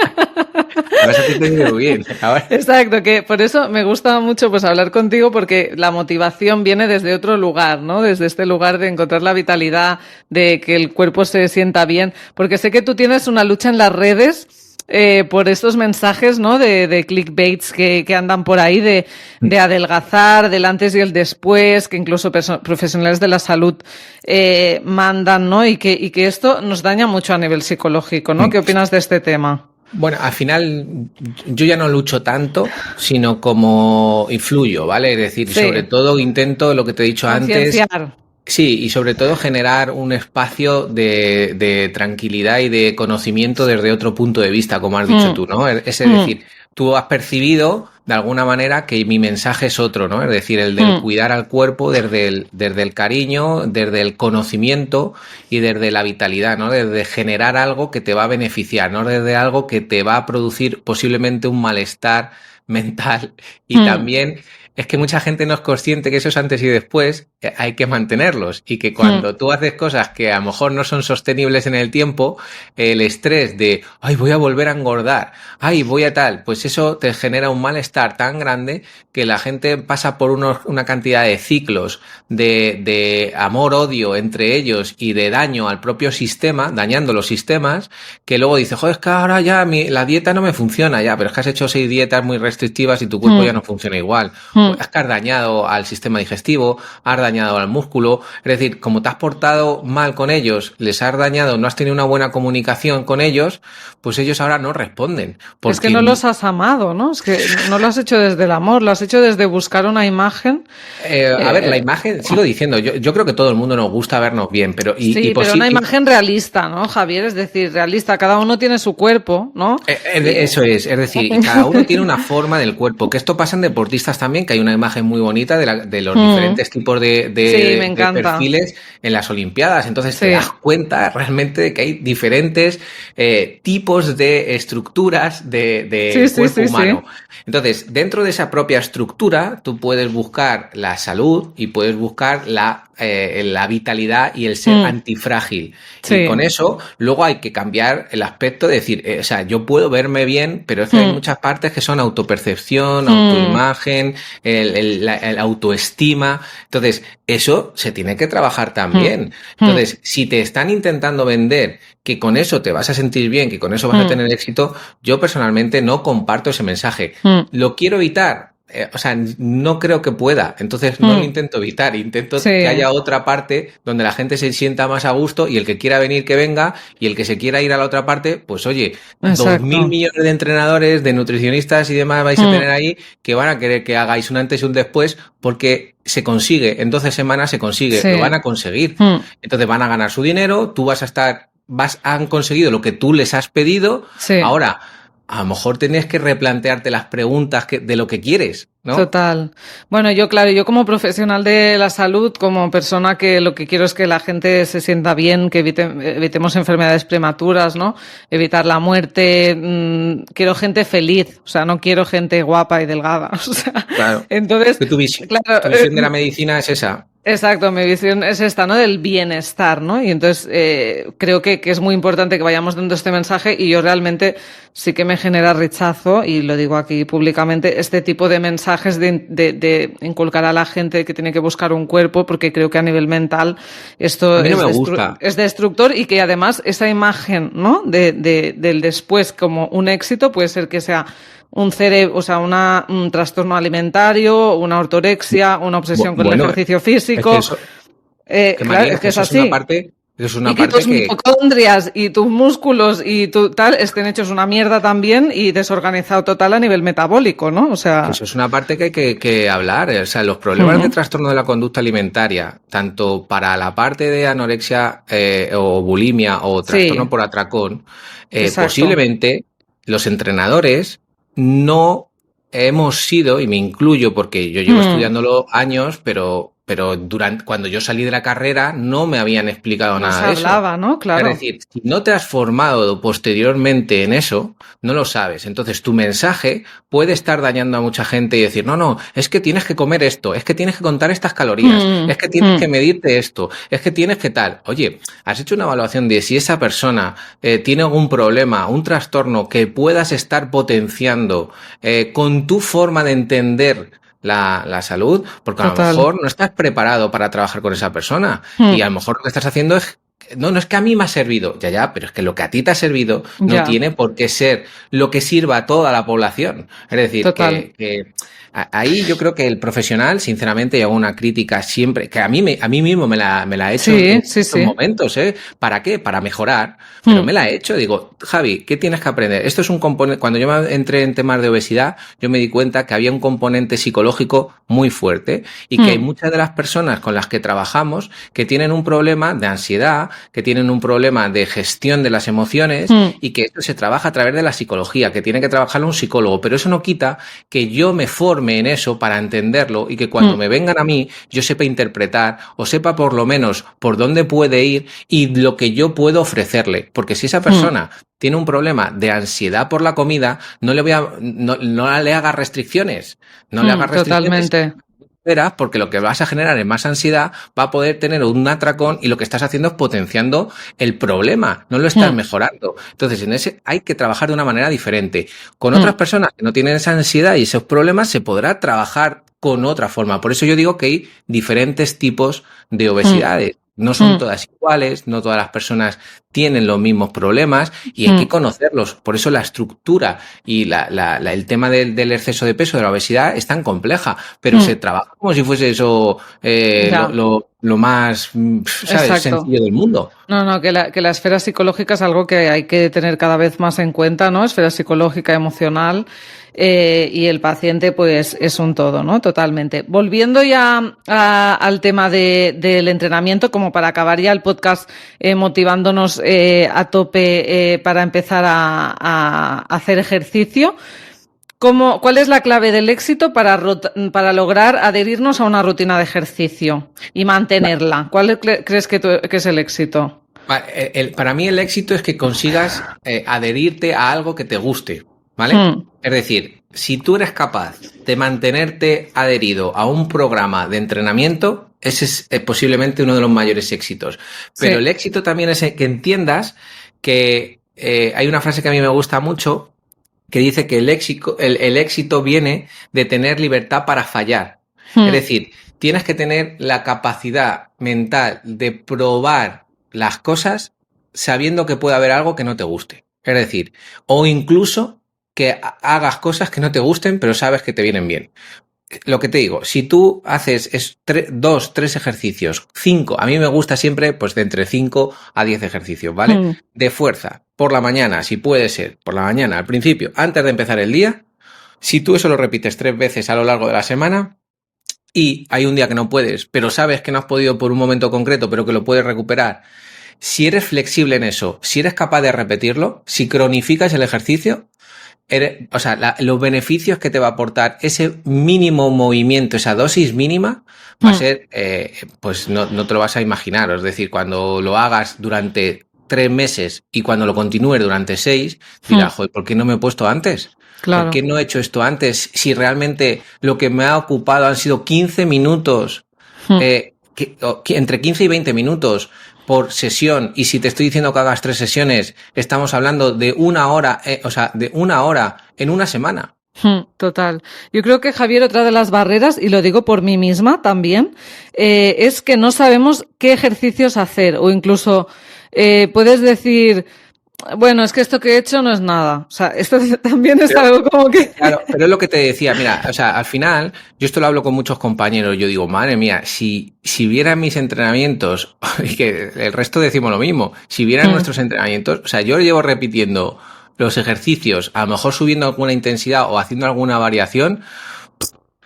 Ahora se te digo bien. Ahora. Exacto, que por eso me gusta mucho pues hablar contigo, porque la motivación viene desde otro lugar, ¿no? Desde este lugar de encontrar la vitalidad, de que el cuerpo se sienta bien, porque sé que tú tienes una lucha en las redes por estos mensajes, ¿no? De clickbaits que andan por ahí, de adelgazar, del antes y el después, que incluso profesionales de la salud mandan, ¿no? Y que esto nos daña mucho a nivel psicológico, ¿no? ¿Qué opinas de este tema? Bueno, al final yo ya no lucho tanto, sino como influyo, ¿vale? Es decir, sobre todo intento lo que te he dicho antes. Sí, y sobre todo generar un espacio de tranquilidad y de conocimiento desde otro punto de vista, como has dicho tú, ¿no? Es decir, tú has percibido de alguna manera que mi mensaje es otro, ¿no? Es decir, el del cuidar al cuerpo desde el cariño, desde el conocimiento y desde la vitalidad, ¿no? Desde generar algo que te va a beneficiar, ¿no? Desde algo que te va a producir posiblemente un malestar mental y también es que mucha gente no es consciente que esos antes y después hay que mantenerlos y que cuando tú haces cosas que a lo mejor no son sostenibles en el tiempo, el estrés de, ay, voy a volver a engordar, ay, voy a tal, pues eso te genera un malestar tan grande que la gente pasa por una cantidad de ciclos de amor-odio entre ellos y de daño al propio sistema, dañando los sistemas, que luego dice, joder, es que ahora ya la dieta no me funciona ya, pero es que has hecho 6 dietas muy restrictivas y tu cuerpo ya no funciona igual. Es que has dañado al sistema digestivo, has dañado al músculo, es decir, como te has portado mal con ellos, les has dañado, no has tenido una buena comunicación con ellos, pues ellos ahora no responden. Es que no los has amado, ¿no? Es que no lo has hecho desde el amor, lo has hecho desde buscar una imagen. A ver, la imagen, sigo diciendo, yo creo que todo el mundo nos gusta vernos bien, pero... pero una imagen realista, ¿no, Javier? Es decir, realista, cada uno tiene su cuerpo, ¿no? Eso es decir, cada uno tiene una forma del cuerpo, que esto pasa en deportistas también, que hay una imagen muy bonita de los diferentes tipos de perfiles en las Olimpiadas. Entonces te das cuenta realmente de que hay diferentes tipos de estructuras de cuerpo humano. Entonces, dentro de esa propia estructura, tú puedes buscar la salud y puedes buscar la vitalidad y el ser antifrágil. Y con eso, luego hay que cambiar el aspecto de decir, o sea, yo puedo verme bien, pero es que hay muchas partes que son autopercepción, autoimagen, el autoestima. Entonces, eso se tiene que trabajar también. Entonces, si te están intentando vender que con eso te vas a sentir bien, que con eso vas a tener éxito, yo personalmente no comparto ese mensaje. Lo quiero evitar. O sea, no creo que pueda, entonces no lo intento evitar, intento que haya otra parte donde la gente se sienta más a gusto y el que quiera venir que venga y el que se quiera ir a la otra parte, pues oye, 2.000 millones de entrenadores, de nutricionistas y demás vais a tener ahí que van a querer que hagáis un antes y un después porque se consigue, en 12 semanas se consigue, lo van a conseguir. Entonces van a ganar su dinero, tú han conseguido lo que tú les has pedido, ahora... A lo mejor tienes que replantearte las preguntas de lo que quieres, ¿no? Total. Bueno, yo como profesional de la salud, como persona que lo que quiero es que la gente se sienta bien, que evitemos enfermedades prematuras, ¿no? Evitar la muerte. Quiero gente feliz, o sea, no quiero gente guapa y delgada. O sea, claro. Entonces, tu visión de la medicina es esa. Exacto, mi visión es esta, ¿no? Del bienestar, ¿no? Y entonces creo que es muy importante que vayamos dando este mensaje y yo realmente sí que me genera rechazo, y lo digo aquí públicamente, este tipo de mensajes de inculcar a la gente que tiene que buscar un cuerpo, porque creo que a nivel mental esto a mí no me gusta. Es destructor, y que además esa imagen, ¿no? Del después como un éxito puede ser que sea un cerebro, o sea, un trastorno alimentario, una ortorexia, una obsesión con el ejercicio físico. Es que es así. Es una parte tus mitocondrias y tus músculos y tu tal estén hechos una mierda también y desorganizado total a nivel metabólico, ¿no? O sea... Eso es una parte que hay que hablar. O sea, los problemas de trastorno de la conducta alimentaria, tanto para la parte de anorexia o bulimia o trastorno por atracón, posiblemente los entrenadores no hemos sido, y me incluyo porque yo llevo estudiándolo años, pero cuando yo salí de la carrera no me habían explicado nada de eso. ¿No? Claro. Es decir, si no te has formado posteriormente en eso, no lo sabes. Entonces tu mensaje puede estar dañando a mucha gente y decir, no, es que tienes que comer esto, es que tienes que contar estas calorías, es que tienes que medirte esto, es que tienes que tal. Oye, has hecho una evaluación de si esa persona tiene algún problema, un trastorno que puedas estar potenciando con tu forma de entender la salud, porque a lo mejor no estás preparado para trabajar con esa persona y a lo mejor lo que estás haciendo es no es que a mí me ha servido, pero es que lo que a ti te ha servido no tiene por qué ser lo que sirva a toda la población. Es decir, que Ahí yo creo que el profesional, sinceramente, y hago una crítica siempre, que a mí mismo me la he hecho en estos momentos, ¿eh? ¿Para qué? Para mejorar, pero me la he hecho. Digo, Javi, ¿qué tienes que aprender? Esto es un componente, cuando yo entré en temas de obesidad, yo me di cuenta que había un componente psicológico muy fuerte y que hay muchas de las personas con las que trabajamos que tienen un problema de ansiedad, que tienen un problema de gestión de las emociones y que esto se trabaja a través de la psicología, que tiene que trabajarlo un psicólogo, pero eso no quita que yo me forme en eso para entenderlo y que cuando me vengan a mí yo sepa interpretar o sepa por lo menos por dónde puede ir y lo que yo puedo ofrecerle, porque si esa persona tiene un problema de ansiedad por la comida, no le haga restricciones, no le haga restricciones. Totalmente. Porque lo que vas a generar es más ansiedad, va a poder tener un atracón y lo que estás haciendo es potenciando el problema, no lo estás mejorando. Entonces, en ese hay que trabajar de una manera diferente. Con otras personas que no tienen esa ansiedad y esos problemas se podrá trabajar con otra forma. Por eso yo digo que hay diferentes tipos de obesidades. No son todas iguales, no todas las personas tienen los mismos problemas y hay que conocerlos. Por eso la estructura y el tema del exceso de peso, de la obesidad, es tan compleja, pero se trabaja como si fuese eso lo más, ¿sabes?, sencillo del mundo. No, que la esfera psicológica es algo que hay que tener cada vez más en cuenta, ¿no? Esfera psicológica, emocional. Y el paciente pues es un todo, ¿no? Totalmente. Volviendo ya al tema del entrenamiento, como para acabar ya el podcast motivándonos a tope para empezar a hacer ejercicio. ¿Cuál es la clave del éxito para lograr adherirnos a una rutina de ejercicio y mantenerla? ¿Cuál crees que es el éxito? Para mí el éxito es que consigas adherirte a algo que te guste, ¿vale? Es decir, si tú eres capaz de mantenerte adherido a un programa de entrenamiento, ese es posiblemente uno de los mayores éxitos. Pero el éxito también es que entiendas que hay una frase que a mí me gusta mucho que dice que el éxito viene de tener libertad para fallar. Es decir, tienes que tener la capacidad mental de probar las cosas sabiendo que puede haber algo que no te guste. Es decir, o incluso que hagas cosas que no te gusten, pero sabes que te vienen bien. Lo que te digo, si tú haces 2, 3 ejercicios, 5, a mí me gusta siempre pues de entre 5 a 10 ejercicios, ¿vale? De fuerza, por la mañana, si puede ser, por la mañana, al principio, antes de empezar el día, si tú eso lo repites 3 veces a lo largo de la semana y hay un día que no puedes, pero sabes que no has podido por un momento concreto, pero que lo puedes recuperar, si eres flexible en eso, si eres capaz de repetirlo, si cronificas el ejercicio, los beneficios que te va a aportar ese mínimo movimiento, esa dosis mínima, va a ser, pues no te lo vas a imaginar. Es decir, cuando lo hagas durante 3 meses y cuando lo continúes durante 6, dirás, joder, ¿por qué no me he puesto antes? Claro. ¿Por qué no he hecho esto antes? Si realmente lo que me ha ocupado han sido 15 minutos, entre 15 y 20 minutos por sesión, y si te estoy diciendo que hagas 3 sesiones, estamos hablando de 1 hora, de 1 hora en una semana. Total. Yo creo que, Javier, otra de las barreras, y lo digo por mí misma también, es que no sabemos qué ejercicios hacer, o incluso puedes decir, bueno, es que esto que he hecho no es nada. O sea, esto también es algo como que... Claro, pero es lo que te decía, mira, al final, yo esto lo hablo con muchos compañeros, yo digo, madre mía, si vieran mis entrenamientos, y que el resto decimos lo mismo, si vieran nuestros entrenamientos, yo llevo repitiendo los ejercicios, a lo mejor subiendo alguna intensidad o haciendo alguna variación,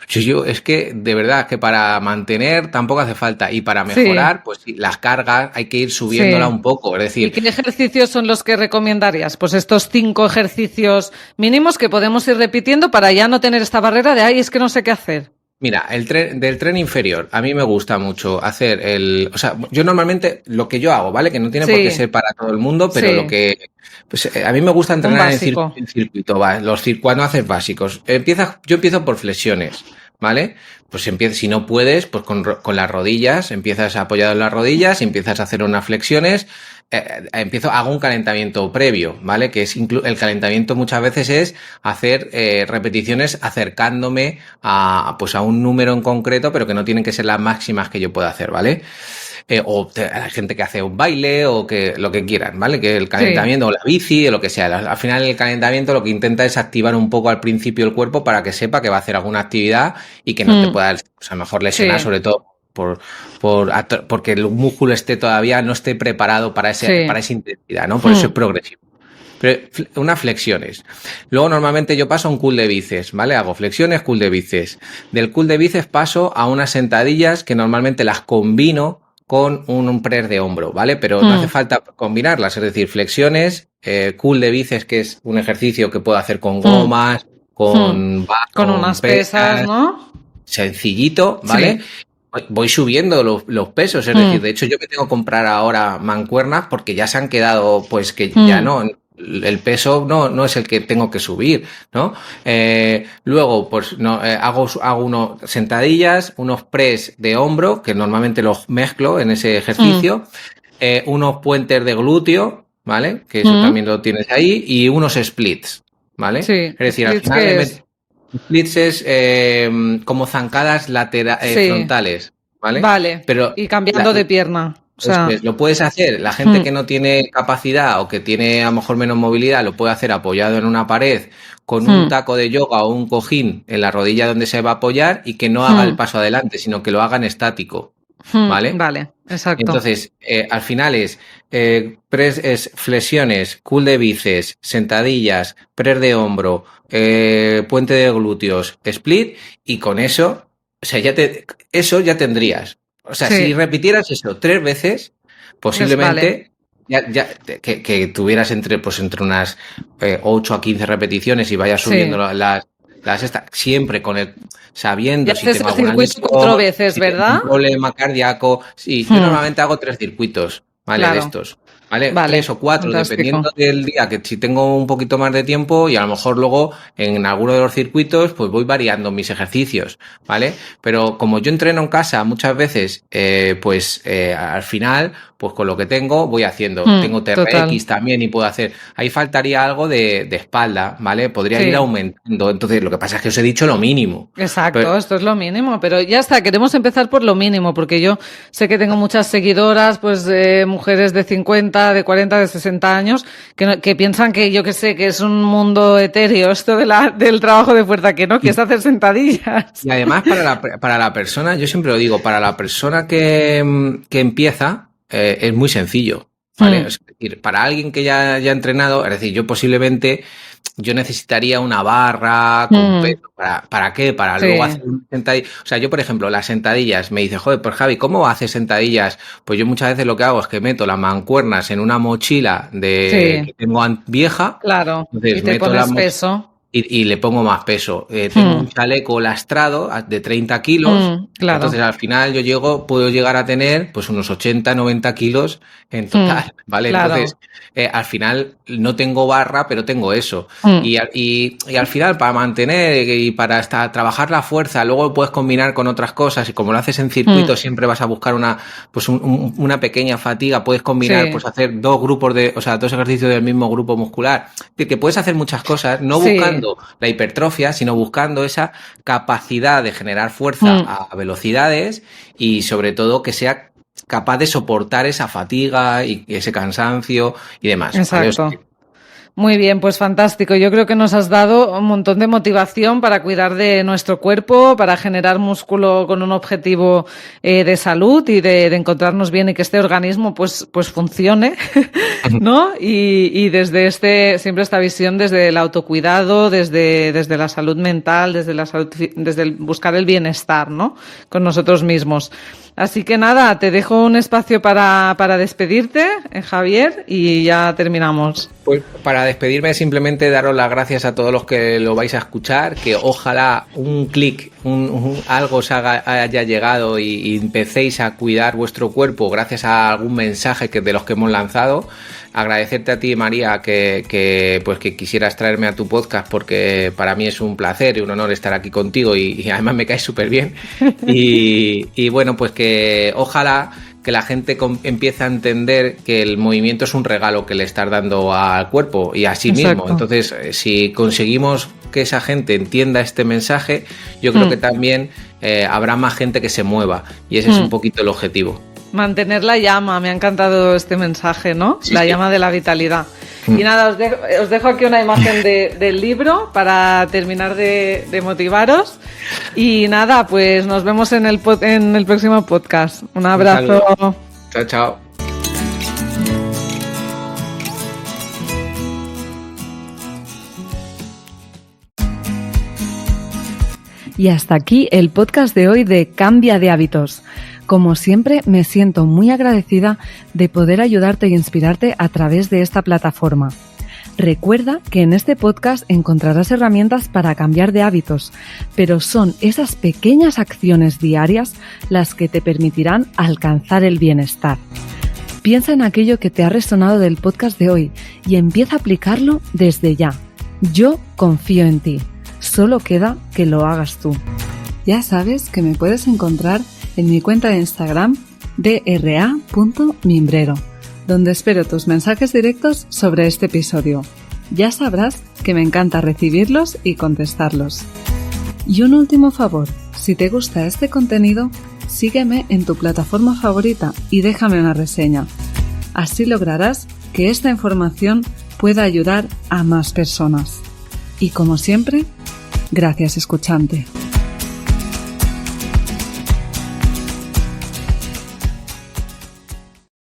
es que de verdad que para mantener tampoco hace falta, y para mejorar, pues las cargas hay que ir subiéndola un poco, es decir... ¿Y qué ejercicios son los que recomendarías? Pues estos 5 ejercicios mínimos que podemos ir repitiendo para ya no tener esta barrera de, es que no sé qué hacer. Mira, del tren inferior, a mí me gusta mucho hacer yo normalmente lo que yo hago, ¿vale? Que no tiene por qué ser para todo el mundo, pero lo que... Pues a mí me gusta entrenar en circuito, cuando haces básicos. Yo empiezo por flexiones, ¿vale? Pues si no puedes, pues con las rodillas, empiezas apoyado en las rodillas y empiezas a hacer unas flexiones. Hago un calentamiento previo, ¿vale? Que es el calentamiento muchas veces es hacer repeticiones acercándome a un número en concreto, pero que no tienen que ser las máximas que yo pueda hacer, ¿vale? hay gente que hace un baile o que lo que quieran, ¿vale? Que el calentamiento o la bici o lo que sea. Al final el calentamiento lo que intenta es activar un poco al principio el cuerpo para que sepa que va a hacer alguna actividad y que no te pueda, a lo mejor lesionar, sobre todo porque el músculo no esté preparado para esa intensidad, ¿no? Por eso es progresivo. Pero unas flexiones. Luego normalmente yo paso a un curl de bíceps, ¿vale? Hago flexiones, curl de bíceps. Del curl de bíceps paso a unas sentadillas que normalmente las combino con un press de hombro, ¿vale? Pero no hace falta combinarlas, es decir, flexiones, curl de bíceps, que es un ejercicio que puedo hacer con gomas, con unas pesas, ¿no? Sencillito, ¿vale? Sí. Voy subiendo los pesos, es decir, de hecho yo me tengo que comprar ahora mancuernas porque ya se han quedado, pues que ya no, el peso no es el que tengo que subir, ¿no? Luego, pues hago unos sentadillas, unos press de hombro, que normalmente los mezclo en ese ejercicio, unos puentes de glúteo, ¿vale? Que eso también lo tienes ahí, y unos splits, ¿vale? Sí. Es decir, al final splits es como zancadas frontales, ¿vale? Vale, pero y cambiando de pierna. O sea, lo puedes hacer, la gente que no tiene capacidad o que tiene a lo mejor menos movilidad lo puede hacer apoyado en una pared con un taco de yoga o un cojín en la rodilla donde se va a apoyar y que no haga el paso adelante, sino que lo haga en estático, ¿vale? Vale, exacto. Entonces, al final es flexiones, curl de bíceps, sentadillas, press de hombro, puente de glúteos, split, y con eso, o sea, eso ya tendrías. O sea, si repitieras eso 3 veces, posiblemente que tuvieras entre unas 8 a 15 repeticiones y vayas subiendo las siempre sabiendo ya si tengo alguna lesión, 4 veces, ¿verdad? Un problema cardíaco. Sí, yo normalmente hago 3 circuitos, ¿vale? De estos. ¿Vale? 3 o 4, fantástico. Dependiendo del día, que si tengo un poquito más de tiempo y a lo mejor luego en alguno de los circuitos pues voy variando mis ejercicios, ¿vale? Pero como yo entreno en casa muchas veces, al final, pues con lo que tengo voy haciendo. Tengo TRX también y puedo hacer. Ahí faltaría algo de espalda, ¿vale? Podría ir aumentando. Entonces, lo que pasa es que os he dicho lo mínimo. Exacto, esto es lo mínimo, pero ya está, queremos empezar por lo mínimo, porque yo sé que tengo muchas seguidoras, pues mujeres de 50, de 40, de 60 años, que piensan que yo que sé, que es un mundo etéreo esto del trabajo de fuerza, que no, que es hacer sentadillas. Y además para la persona, yo siempre lo digo, para la persona que empieza, es muy sencillo, ¿vale? Es decir, para alguien que ya ha entrenado, es decir, yo necesitaría una barra con peso. ¿Para qué? Para luego hacer un sentadilla. O sea, yo, por ejemplo, las sentadillas, me dice, joder, pues Javi, ¿cómo haces sentadillas? Pues yo muchas veces lo que hago es que meto las mancuernas en una mochila que tengo vieja. Claro, entonces, y te pones peso. Y le pongo más peso. Tengo un chaleco lastrado de 30 kilos. Claro. Entonces, al final puedo llegar a tener pues unos 80, 90 kilos en total, ¿vale? Claro. Entonces, al final no tengo barra, pero tengo eso. Y al final, para mantener y para trabajar la fuerza, luego puedes combinar con otras cosas. Y como lo haces en circuito, siempre vas a buscar una pequeña fatiga. Puedes combinar, pues hacer 2 ejercicios del mismo grupo muscular. Es decir, que puedes hacer muchas cosas, no buscando la hipertrofia, sino buscando esa capacidad de generar fuerza a velocidades y sobre todo que sea capaz de soportar esa fatiga y ese cansancio y demás. Exacto. Muy bien, pues fantástico. Yo creo que nos has dado un montón de motivación para cuidar de nuestro cuerpo, para generar músculo con un objetivo de salud y de encontrarnos bien y que este organismo pues funcione, ¿no? Y desde siempre esta visión desde el autocuidado, desde la salud mental, desde el buscar el bienestar, ¿no? Con nosotros mismos. Así que nada, te dejo un espacio para despedirte, Javier, y ya terminamos. Pues para despedirme simplemente daros las gracias a todos los que lo vais a escuchar, que ojalá un clic, algo os haya llegado y empecéis a cuidar vuestro cuerpo gracias a algún mensaje de los que hemos lanzado. Agradecerte a ti, María, que quisieras traerme a tu podcast, porque para mí es un placer y un honor estar aquí contigo y además me caes súper bien. Y bueno, pues que ojalá que la gente empiece a entender que el movimiento es un regalo que le estás dando al cuerpo y a sí mismo. Entonces, si conseguimos que esa gente entienda este mensaje, yo creo que también habrá más gente que se mueva y ese es un poquito el objetivo. Mantener la llama, me ha encantado este mensaje, ¿no? Sí, la sí. llama de la vitalidad. Y nada, os dejo aquí una imagen del libro para terminar de motivaros. Y nada, pues nos vemos en el próximo podcast. Un abrazo. Chao, chao. Y hasta aquí el podcast de hoy de Cambia de Hábitos. Como siempre, me siento muy agradecida de poder ayudarte e inspirarte a través de esta plataforma. Recuerda que en este podcast encontrarás herramientas para cambiar de hábitos, pero son esas pequeñas acciones diarias las que te permitirán alcanzar el bienestar. Piensa en aquello que te ha resonado del podcast de hoy y empieza a aplicarlo desde ya. Yo confío en ti. Solo queda que lo hagas tú. Ya sabes que me puedes encontrar en mi cuenta de Instagram dra.mimbrero, donde espero tus mensajes directos sobre este episodio. Ya sabrás que me encanta recibirlos y contestarlos. Y un último favor, si te gusta este contenido, sígueme en tu plataforma favorita y déjame una reseña. Así lograrás que esta información pueda ayudar a más personas. Y como siempre, gracias escuchante.